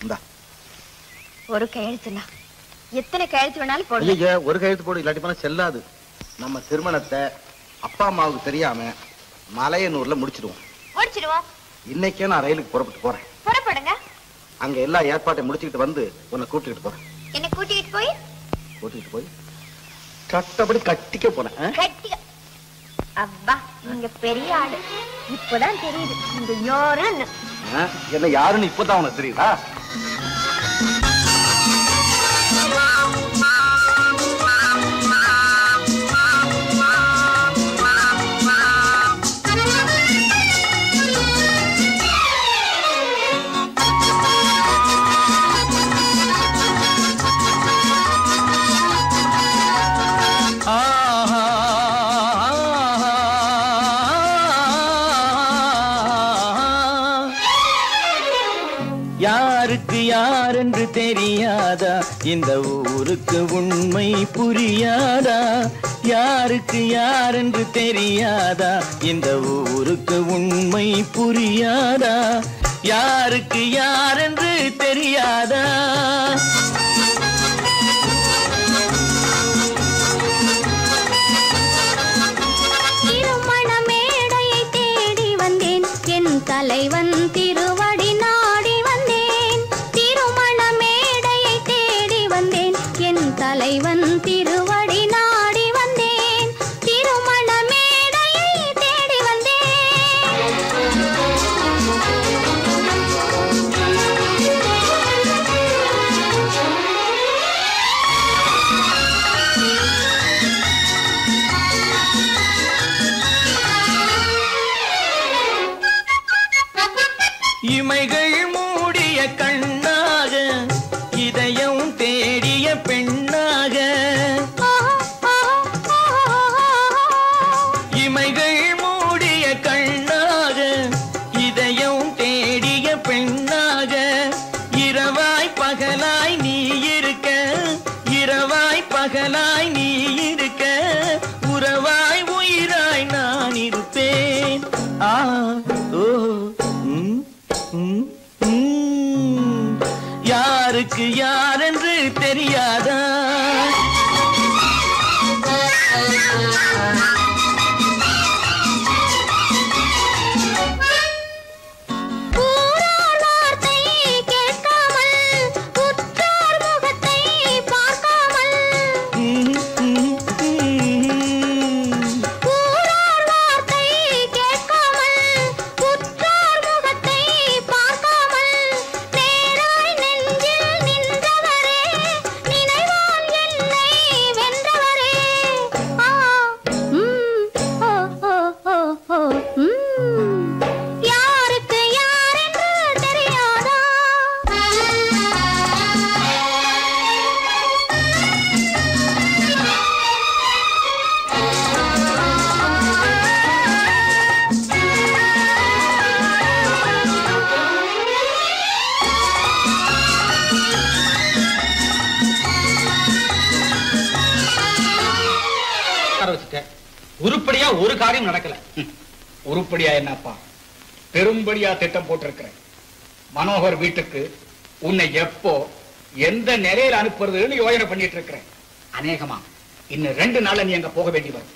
இந்தா. ஒரு கையெழுத்துனா எத்தனை கையெழுத்து வேணாலும் போடு. ஐயா, ஒரு கையெழுத்து போடு, இல்லாட்டி போனா செல்லாது. நம்ம திருமணத்தை அப்பா அம்மாவுக்கு தெரியாம மலையனூர்ல முடிச்சிடுவோம். இன்னைக்கே நான் ரயிலுக்கு புறப்பட்டு போறேன். புறப்படுங்க. அங்க எல்லா ஏற்பாட்டையும் முடிச்சுக்கிட்டு வந்து உன்னை கூட்டிட்டு போறேன். என்ன கூட்டிட்டு போய் கட்டப்படி கட்டிக்க போறேன். அப்பா, நீங்க பெரிய ஆளு. இப்பதான் தெரியுது நீங்க யாருன்னு. என்ன யாருன்னு இப்பதான் உனக்கு தெரியுதா? யாருக்கு யாரென்று தெரியாதா, இந்த ஊருக்கு உண்மை புரியாதா? யாருக்கு யாரென்று தெரியாதா, இந்த ஊருக்கு உண்மை புரியாதா? யாருக்கு யாரென்று தெரியாதா? திருமண மேடையை தேடி வந்தேன், என் தலைவன் திருவடி நாடி வந்தேன். திருமண மேடையை தேடி வந்தேன், என் தலைவன் திருவடி நாடி வந்தேன். திருமண மேடையை தேடி இமைகள் மூடிய கண்ணாக, இதயம் தேடிய பெண்ணாக. இமைகள் மூடிய கண்ணாக, இதயம் தேடிய பெண்ணாக. இரவாய் பகலாய் நீ இருக்க, இரவாய் பகலாய் நீ இருக்க, உறவாய் உயிராய் நான் இருப்பேன். ஆ ஓ யாருக்கு யாரென்று தெரியாதா? உருப்படியா ஒரு காரியம் நடக்கல. உருப்படியா என்னப்பா, பெரும்படியா திட்டம் போட்டிருக்கிறேன். மனோகர் வீட்டுக்கு உன்னை எப்போ எந்த நிலையில அனுப்புறதுன்னு யோசனை பண்ணிட்டு இருக்கிறேன். அநேகமா இன்னும் 2 நாள்ல நீ அங்க போக வேண்டி வரும்.